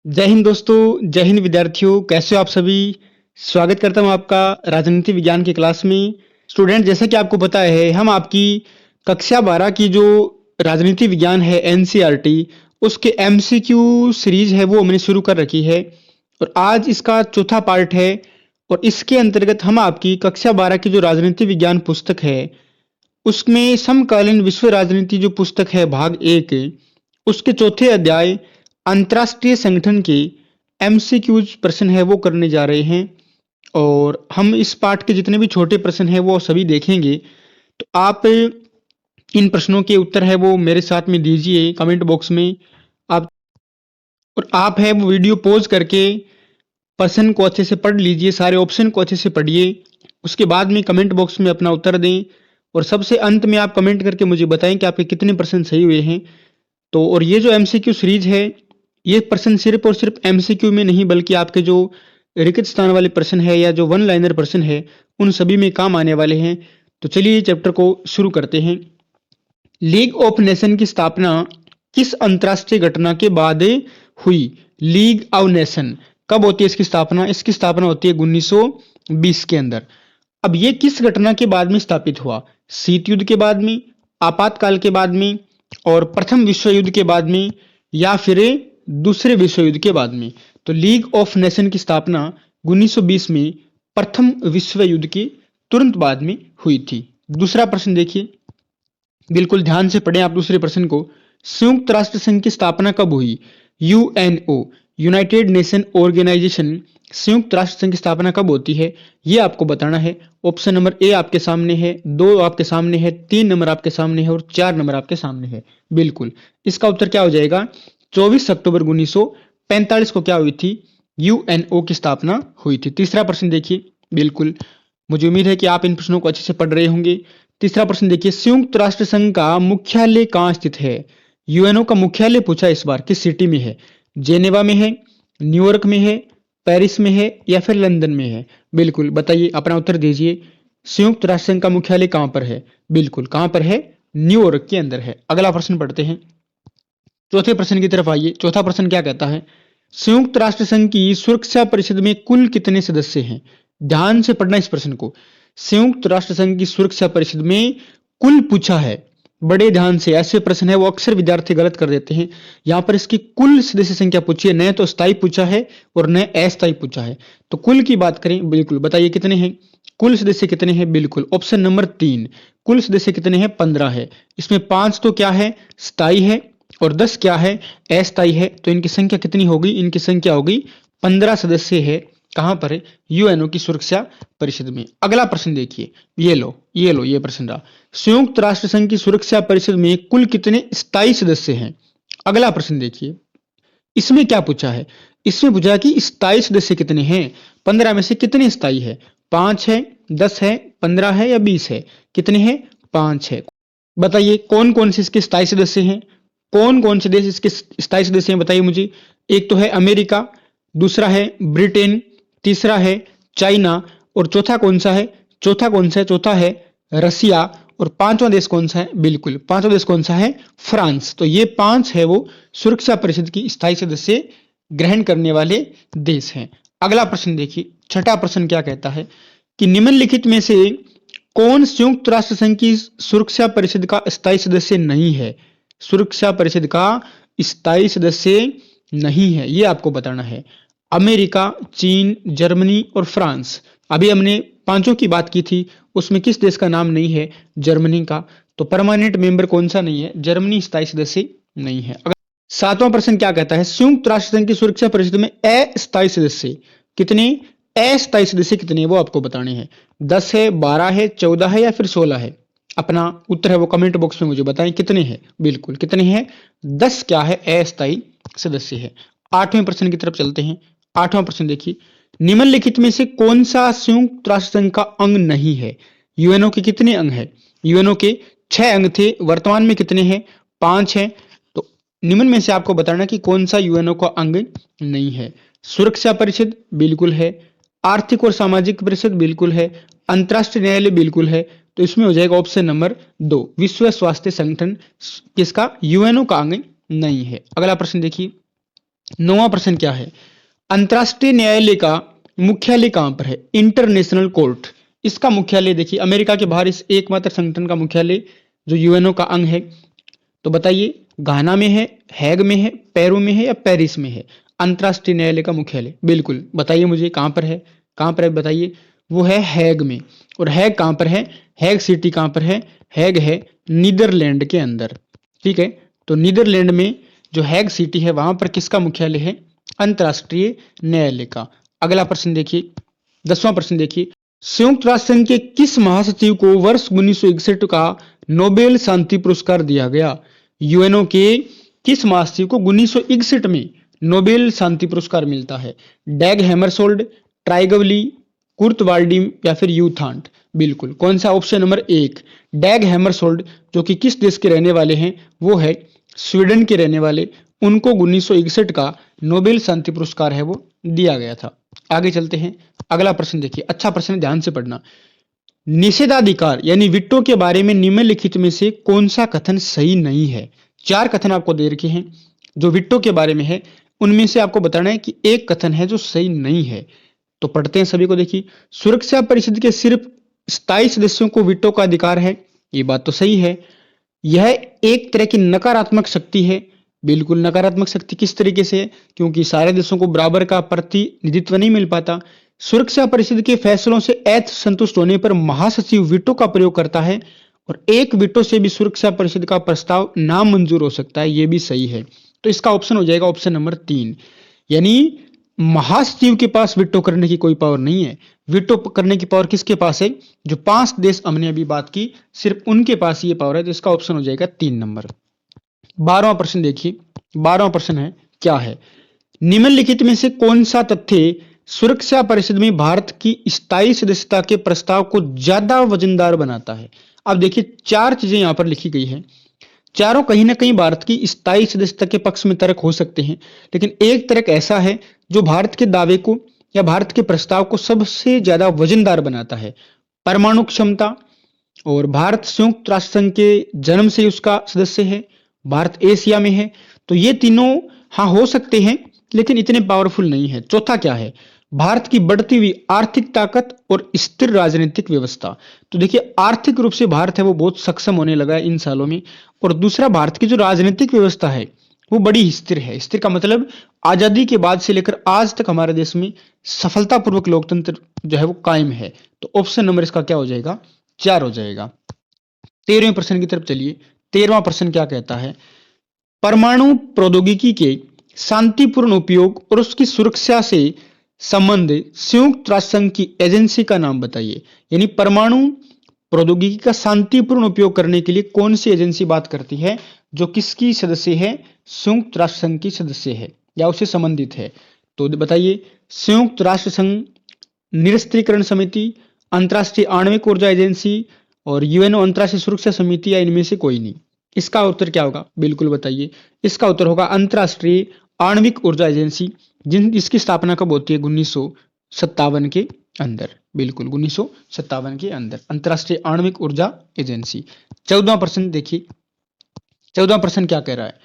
जय हिंद दोस्तों, जय हिंद विद्यार्थियों, कैसे हो आप सभी। स्वागत करता हूं आपका राजनीति विज्ञान की क्लास में। स्टूडेंट, जैसा कि आपको पता है, हम आपकी कक्षा 12 की जो राजनीति विज्ञान है एनसीईआरटी, उसके एमसीक्यू सीरीज है वो हमने शुरू कर रखी है और आज इसका चौथा पार्ट है। और इसके अंतर्गत हम आपकी कक्षा 12 की जो राजनीति विज्ञान पुस्तक है उसमें समकालीन विश्व राजनीति जो पुस्तक है भाग 1, उसके चौथे अध्याय अंतर्राष्ट्रीय संगठन के एमसीक्यूज प्रश्न है वो करने जा रहे हैं। और हम इस पाठ के जितने भी छोटे प्रश्न हैं वो सभी देखेंगे। तो आप इन प्रश्नों के उत्तर है वो मेरे साथ में दीजिए कमेंट बॉक्स में। आप और आप है वो वीडियो पॉज करके प्रश्न को अच्छे से पढ़ लीजिए, सारे ऑप्शन को अच्छे से पढ़िए, उसके बाद में कमेंट बॉक्स में अपना उत्तर दें और सबसे अंत में आप कमेंट करके मुझे बताएं कि आपके कितने प्रश्न सही हुए हैं। तो और ये जो एमसीक्यू सीरीज है, ये प्रश्न सिर्फ और सिर्फ एमसीक्यू में नहीं बल्कि आपके जो रिक्त स्थान वाले प्रश्न है या जो वन लाइनर प्रश्न है उन सभी में काम आने वाले हैं। तो चलिए चैप्टर को शुरू करते हैं। लीग ऑफ नेशन की स्थापना किस अंतरराष्ट्रीय घटना के बाद हुई। लीग ऑफ नेशन कब होती है इसकी स्थापना? इसकी स्थापना होती है 1920 के अंदर। अब ये किस घटना के बाद में स्थापित हुआ? शीत युद्ध के बाद में, आपातकाल के बाद में, और प्रथम विश्व युद्ध के बाद में, या फिर दूसरे विश्व युद्ध के बाद में? तो लीग ऑफ नेशन की स्थापना 1920 में प्रथम विश्व युद्ध के तुरंत बाद में हुई थी। दूसरा प्रश्न देखिए, बिल्कुल ध्यान से पढ़ें आप दूसरे प्रश्न को। संयुक्त राष्ट्र संघ की स्थापना कब हुई? यूएनओ, यूनाइटेड नेशन ऑर्गेनाइजेशन, संयुक्त राष्ट्र संघ की स्थापना कब होती है ये आपको बताना है। ऑप्शन नंबर ए आपके सामने है, 2 आपके सामने है, 3 नंबर आपके सामने है और 4 नंबर आपके सामने है। बिल्कुल इसका उत्तर क्या हो जाएगा? 24 अक्टूबर 1945 को क्या हुई थी? यूएनओ की स्थापना हुई थी। तीसरा प्रश्न देखिए, बिल्कुल मुझे उम्मीद है कि आप इन प्रश्नों को अच्छे से पढ़ रहे होंगे। तीसरा प्रश्न देखिए, संयुक्त राष्ट्र संघ का मुख्यालय कहाँ स्थित है? यूएनओ का मुख्यालय पूछा इस बार किस सिटी में है? जेनेवा में है, न्यूयॉर्क में है, पेरिस में है या फिर लंदन में है? बिल्कुल बताइए, अपना उत्तर दीजिए। संयुक्त राष्ट्र संघ का मुख्यालय कहां पर है? बिल्कुल कहां पर है? न्यूयॉर्क के अंदर है। अगला प्रश्न पढ़ते हैं, चौथे प्रश्न की तरफ आइए। चौथा प्रश्न क्या कहता है? संयुक्त राष्ट्र संघ की सुरक्षा परिषद में कुल कितने सदस्य हैं? ध्यान से पढ़ना इस प्रश्न को। संयुक्त राष्ट्र संघ की सुरक्षा परिषद में कुल पूछा है, बड़े ध्यान से, ऐसे प्रश्न है वो अक्सर विद्यार्थी गलत कर देते हैं। यहां पर इसकी कुल सदस्य संख्या पूछी है, न तो स्थायी पूछा है और न अस्थायी पूछा है। तो कुल की बात करें, बिल्कुल बताइए कितने हैं कुल सदस्य? कितने हैं? बिल्कुल ऑप्शन नंबर 3, कुल सदस्य कितने हैं? 15 है। इसमें 5 तो क्या है? स्थायी है और 10 क्या है? अस्थायी है। तो इनकी संख्या कितनी होगी? इनकी संख्या होगी 15 सदस्य है। कहां पर है? यूएनओ की सुरक्षा परिषद में। अगला प्रश्न देखिए, ये प्रश्न रहा, संयुक्त राष्ट्र संघ की सुरक्षा परिषद में कुल कितने स्थायी सदस्य हैं? अगला प्रश्न देखिए, इसमें क्या पूछा है? इसमें पूछा है कि स्थायी सदस्य कितने हैं? 15 में से कितने स्थायी है? 5 है, 10 है, 15 है या 20 है? कितने हैं? 5 है। बताइए कौन कौन से इसके स्थायी सदस्य हैं? कौन कौन से देश इसके स्थायी सदस्य हैं बताइए मुझे। एक तो है अमेरिका, दूसरा है ब्रिटेन, तीसरा है चाइना और चौथा कौन सा है? चौथा है रसिया। और पांचवा देश कौन सा है? बिल्कुल पांचवा देश कौन सा है? फ्रांस। तो ये 5 है वो सुरक्षा परिषद की स्थायी सदस्य ग्रहण करने वाले देश हैं। अगला प्रश्न देखिए, छठा प्रश्न क्या कहता है कि निम्नलिखित में से कौन संयुक्त राष्ट्र संघ की सुरक्षा परिषद का स्थायी सदस्य नहीं है? सुरक्षा परिषद का स्थायी सदस्य नहीं है, यह आपको बताना है। अमेरिका, चीन, जर्मनी और फ्रांस। अभी हमने पांचों की बात की थी, उसमें किस देश का नाम नहीं है? जर्मनी का। तो परमानेंट मेंबर कौन सा नहीं है? जर्मनी स्थायी सदस्य नहीं है। अगर सातवां प्रश्न क्या कहता है? संयुक्त राष्ट्र संघ की सुरक्षा परिषद में अस्थायी सदस्य कितने? अस्थायी सदस्य कितने वो आपको बताने हैं। 10 है, 12 है, 14 है या फिर 16 है? अपना उत्तर है वो कमेंट बॉक्स में मुझे बताएं कितने हैं। बिल्कुल कितने हैं? 10 क्या है? अस्थायी सदस्य है। आठवें प्रश्न की तरफ चलते हैं। आठवां प्रश्न देखिए, निम्नलिखित में से कौन सा संयुक्त राष्ट्र संघ का अंग नहीं है? यूएनओ के कितने अंग है? यूएनओ के 6 अंग थे, वर्तमान में कितने हैं? 5 हैं। तो निम्न में से आपको बताना कि कौन सा यूएनओ का अंग नहीं है। सुरक्षा परिषद बिल्कुल है, आर्थिक और सामाजिक परिषद बिल्कुल है, अंतरराष्ट्रीय न्यायालय बिल्कुल है। तो इसमें हो जाएगा ऑप्शन नंबर 2, विश्व स्वास्थ्य संगठन किसका? यूएनओ का अंग नहीं है। अगला प्रश्न देखिए, 9वां प्रश्न क्या है? अंतर्राष्ट्रीय न्यायालय का मुख्यालय कहां पर है? International court. इसका मुख्यालय देखिए अमेरिका के बाहर इस एकमात्र संगठन का मुख्यालय जो यूएनओ का अंग है, तो बताइए घाना में है, हैग में है, पेरू में है या पेरिस में है अंतर्राष्ट्रीय न्यायालय का मुख्यालय? बिल्कुल बताइए मुझे कहां पर है, कहां पर है बताइए। वो है हैग में। और हैग कहां पर है? हैग सिटी कहां पर है? हैग है नीदरलैंड के अंदर। ठीक है, तो नीदरलैंड में जो हैग सिटी है वहां पर किसका मुख्यालय है? अंतर्राष्ट्रीय न्यायालय का। अगला प्रश्न देखिए, 10वां प्रश्न देखिए, संयुक्त राष्ट्र संघ के किस महासचिव को वर्ष 1961 का नोबेल शांति पुरस्कार दिया गया? यूएनओ के किस महासचिव को 1961 में नोबेल शांति पुरस्कार मिलता है? डैग हैमरशोल्ड, ट्राइगवली, कुर्ट वाल्डीम या फिर यूथांट? बिल्कुल कौन सा? ऑप्शन नंबर 1 डैग हैमरशोल्ड, जो कि किस देश के रहने वाले हैं? वो है स्वीडन के रहने वाले। उनको 1961 का नोबेल शांति पुरस्कार है वो दिया गया था। आगे चलते हैं, अगला प्रश्न देखिए, अच्छा प्रश्न है, ध्यान से पढ़ना। निषेधाधिकार यानी विटो के बारे में निम्नलिखित में से कौन सा कथन सही नहीं है? 4 कथन आपको दे रखे हैं जो विटो के बारे में है, उनमें से आपको बताना है कि एक कथन है जो सही नहीं है। तो पढ़ते हैं सभी को। देखिए, सुरक्षा परिषद के सिर्फ स्थायी सदस्यों को विटो का अधिकार है, ये बात तो सही है। यह एक तरह की नकारात्मक शक्ति है। बिल्कुल नकारात्मक शक्ति किस तरीके से है? क्योंकि सारे देशों को बराबर का प्रतिनिधित्व नहीं मिल पाता। सुरक्षा परिषद के फैसलों से असंतुष्ट होने पर महासचिव वीटो का प्रयोग करता है और एक वीटो से भी सुरक्षा परिषद का प्रस्ताव नामंजूर हो सकता है, यह भी सही है। तो इसका ऑप्शन हो जाएगा ऑप्शन नंबर 3, यानी महासचिव के पास वीटो करने की कोई पावर नहीं है। वीटो करने की पावर किसके पास है? जो 5 देश हमने अभी बात की, सिर्फ उनके पास ये पावर है। तो इसका ऑप्शन हो जाएगा 3 नंबर। 12वां प्रश्न देखिए, 12वां प्रश्न है क्या है? निम्नलिखित में से कौन सा तथ्य सुरक्षा परिषद में भारत की स्थायी सदस्यता के प्रस्ताव को ज्यादा वजनदार बनाता है? अब देखिए 4 चीजें यहां पर लिखी गई है, चारों कहीं ना कहीं भारत की स्थायी सदस्यता के पक्ष में तर्क हो सकते हैं, लेकिन एक तर्क ऐसा है जो भारत के दावे को या भारत के प्रस्ताव को सबसे ज्यादा वजनदार बनाता है। परमाणु क्षमता, और भारत संयुक्त राष्ट्र संघ के जन्म से उसका सदस्य है, भारत एशिया में है। तो ये तीनों हाँ हो सकते हैं, लेकिन इतने पावरफुल नहीं है। चौथा क्या है? भारत की बढ़ती हुई आर्थिक ताकत और स्थिर राजनीतिक व्यवस्था। तो देखिए आर्थिक रूप से भारत है वो बहुत सक्षम होने लगा है इन सालों में। और दूसरा, भारत की जो राजनीतिक व्यवस्था है वो बड़ी स्थिर है। स्थिर का मतलब आजादी के बाद से लेकर आज तक हमारे देश में सफलतापूर्वक लोकतंत्र जो है वो कायम है। तो ऑप्शन नंबर इसका क्या हो जाएगा? 4 हो जाएगा। 13वें प्रश्न की तरफ चलिए। 13वां प्रश्न क्या कहता है? परमाणु प्रौद्योगिकी के शांतिपूर्ण उपयोग और उसकी सुरक्षा से संबंधित संयुक्त राष्ट्र संघ की एजेंसी का नाम बताइए। यानी परमाणु प्रौद्योगिकी का शांतिपूर्ण उपयोग करने के लिए कौन सी एजेंसी बात करती है, जो किसकी सदस्य है? संयुक्त राष्ट्र संघ की सदस्य है या उससे संबंधित है। तो बताइए, संयुक्त राष्ट्र संघ निरस्त्रीकरण समिति, अंतर्राष्ट्रीय आणविक ऊर्जा एजेंसी और यूएनओ अंतर्राष्ट्रीय सुरक्षा समिति, या इनमें से कोई नहीं। इसका उत्तर क्या होगा? बिल्कुल बताइए। इसका उत्तर होगा अंतर्राष्ट्रीय आणविक ऊर्जा एजेंसी, जिसकी स्थापना कब होती है? 1957 के अंदर। बिल्कुल 1957 के अंदर अंतर्राष्ट्रीय आणविक ऊर्जा एजेंसी। 14वां प्रश्न देखिए, 14वां प्रश्न क्या कह रहा है?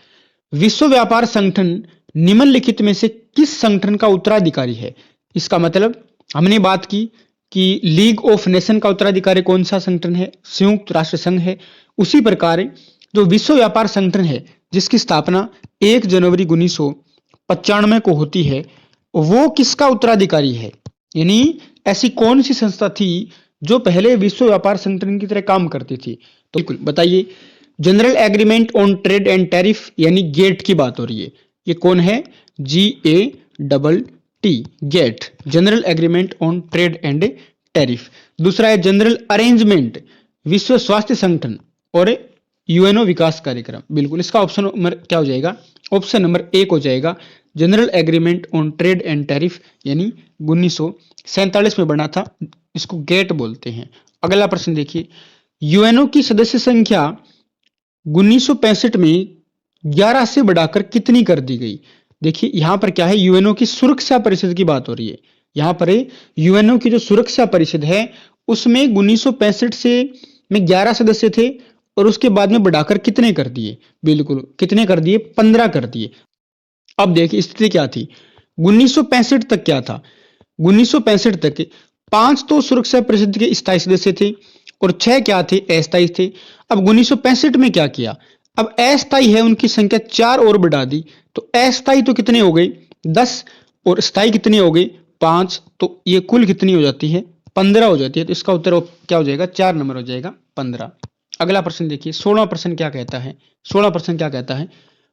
विश्व व्यापार संगठन निम्नलिखित में से किस संगठन का उत्तराधिकारी है? इसका मतलब हमने बात की कि लीग ऑफ नेशन का उत्तराधिकारी कौन सा संगठन है? संयुक्त राष्ट्र संघ है। उसी प्रकार जो विश्व व्यापार संगठन है जिसकी स्थापना 1 जनवरी 1995 को होती है, वो किसका उत्तराधिकारी है? यानी ऐसी कौन सी संस्था थी जो पहले विश्व व्यापार संगठन की तरह काम करती थी? तो बिल्कुल बताइए। General agreement on trade and tariff यानी गेट की बात हो रही है। ये कौन है? GATT, GATT, general agreement on trade and tariff. दूसरा है जनरल अरेंजमेंट, विश्व स्वास्थ्य संगठन और यूएनओ विकास कार्यक्रम। बिल्कुल इसका ऑप्शन नंबर क्या हो जाएगा? ऑप्शन नंबर 1 हो जाएगा, general agreement on trade and tariff, यानी 1947 में बना था, इसको गेट बोलते हैं। अगला प्रश्न देखिए, यूएनओ की सदस्य संख्या 1965 में 11 से बढ़ाकर कितनी कर दी गई? देखिए यहां पर क्या है, यूएनओ की सुरक्षा परिषद की बात हो रही है। यहां पर यूएनओ की जो सुरक्षा परिषद है उसमें 1965 से में 11 सदस्य थे और उसके बाद में बढ़ाकर कितने कर दिए? बिल्कुल कितने कर दिए? 15 कर दिए। अब देखिए स्थिति क्या थी, 1965 तक क्या था, 1965 तक 5 तो सुरक्षा परिषद के स्थायी सदस्य थे और 6 क्या थे, अस्थायी थे। अब 1965 में क्या किया, अब अस्थायी है उनकी संख्या 4 और बढ़ा दी, तो अस्थायी तो कितने हो गए 10 और स्थायी कितने हो गए 5, तो ये कुल कितनी हो जाती है 15 हो जाती है। तो इसका उत्तर क्या हो जाएगा, 4 नंबर हो जाएगा 15। अगला प्रश्न देखिए 16% क्या कहता है, 16% क्या कहता है,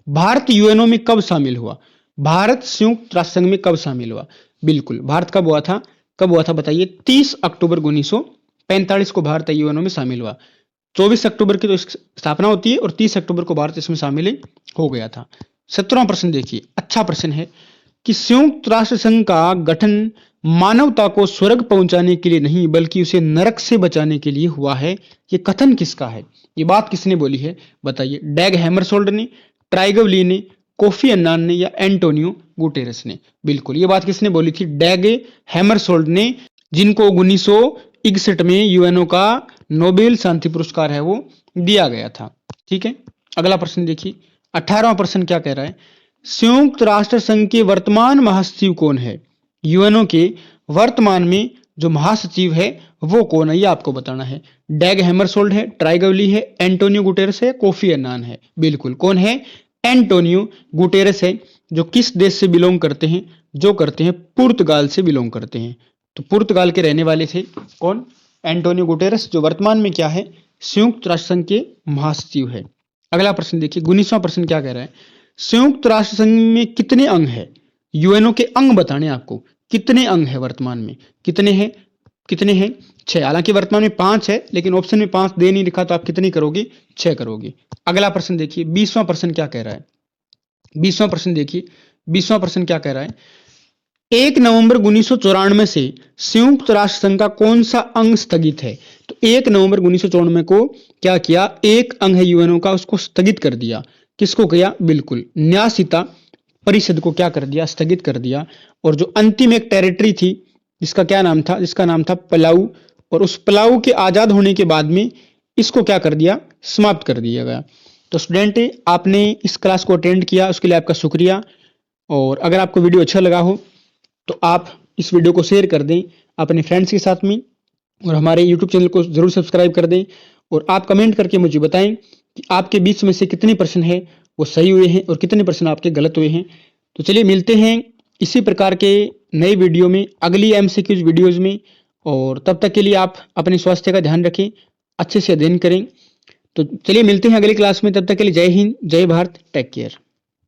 भारत यूएनओ में कब शामिल हुआ, भारत संयुक्त राष्ट्र संघ में कब शामिल हुआ। बिल्कुल, भारत कब हुआ था, कब हुआ था बताइए, 30 अक्टूबर 1945 को भारत यूएनओ में शामिल हुआ। 24 अक्टूबर की तो इसकी स्थापना होती है और 30 अक्टूबर को भारत इसमें शामिल हो गया था। 17वां प्रश्न देखिए, अच्छा प्रश्न है कि संयुक्त राष्ट्र संघ का गठन मानवता को स्वर्ग पहुंचाने के लिए नहीं बल्कि उसे नरक से बचाने के लिए हुआ है। ये कथन किसका है, ये बात किसने बोली है बताइए, डैग हैमरशोल्ड ने, ट्राइगव ली ने, कोफी अन्नान ने या एंटोनियो गुटेरस ने। बिल्कुल, ये बात किसने बोली थी, डैग हैमरशोल्ड ने, जिनको 1961 में यूएनओ का नोबेल शांति पुरस्कार है वो दिया गया था। ठीक है, अगला प्रश्न देखिए 18वां प्रश्न क्या कह रहा है, संयुक्त राष्ट्र संघ के वर्तमान महासचिव कौन है, यूएनओ के वर्तमान में जो महासचिव है वो कौन है, ये आपको बताना है। डैग हैमरशोल्ड है, ट्राइगवली है, एंटोनियो गुटेरस है, कोफी अन्नान है। बिल्कुल, कौन है, एंटोनियो गुटेरस है, जो किस देश से बिलोंग करते हैं, जो करते हैं पुर्तगाल से बिलोंग करते हैं। तो पुर्तगाल के रहने वाले थे कौन, एंटोनियो गुटेरस, जो वर्तमान में क्या है, संयुक्त राष्ट्र संघ के महासचिव है। अगला प्रश्न देखिए 19वां प्रश्न क्या कह रहा है, संयुक्त राष्ट्र संघ में कितने अंग है, यूएनओ के अंग बताने आपको, कितने अंग है वर्तमान में, कितने हैं, कितने हैं 6, हालांकि वर्तमान में 5 है लेकिन ऑप्शन में 5 दे नहीं लिखा तो आप कितनी करोगे 6 करोगे। अगला प्रश्न देखिए 20वां प्रश्न क्या कह रहा है, 20वां प्रश्न देखिए, 20वां प्रश्न क्या कह रहा है, 1 नवंबर 1994 से संयुक्त राष्ट्र संघ का कौन सा अंग स्थगित है। तो 1 नवंबर 1994 को क्या किया, एक अंग है यूएनओ का उसको स्थगित कर दिया, किसको किया, बिल्कुल न्यासिता परिषद को क्या कर दिया, स्थगित कर दिया। और जो अंतिम एक टेरिटरी थी जिसका क्या नाम था, जिसका नाम था पलाऊ, और उस पलाऊ के आजाद होने के बाद में इसको क्या कर दिया, समाप्त कर दिया गया। तो स्टूडेंट आपने इस क्लास को अटेंड किया उसके लिए आपका शुक्रिया, और अगर आपको वीडियो अच्छा लगा हो तो आप इस वीडियो को शेयर कर दें अपने फ्रेंड्स के साथ में, और हमारे यूट्यूब चैनल को जरूर सब्सक्राइब कर दें, और आप कमेंट करके मुझे बताएं कि आपके बीच में से कितने प्रश्न है वो सही हुए हैं और कितने प्रश्न आपके गलत हुए हैं। तो चलिए मिलते हैं इसी प्रकार के नए वीडियो में, अगली एमसीक्यूज वीडियोज में, और तब तक के लिए आप अपने स्वास्थ्य का ध्यान रखें, अच्छे से अध्ययन करें। तो चलिए मिलते हैं अगली क्लास में, तब तक के लिए जय हिंद, जय भारत, टेक केयर।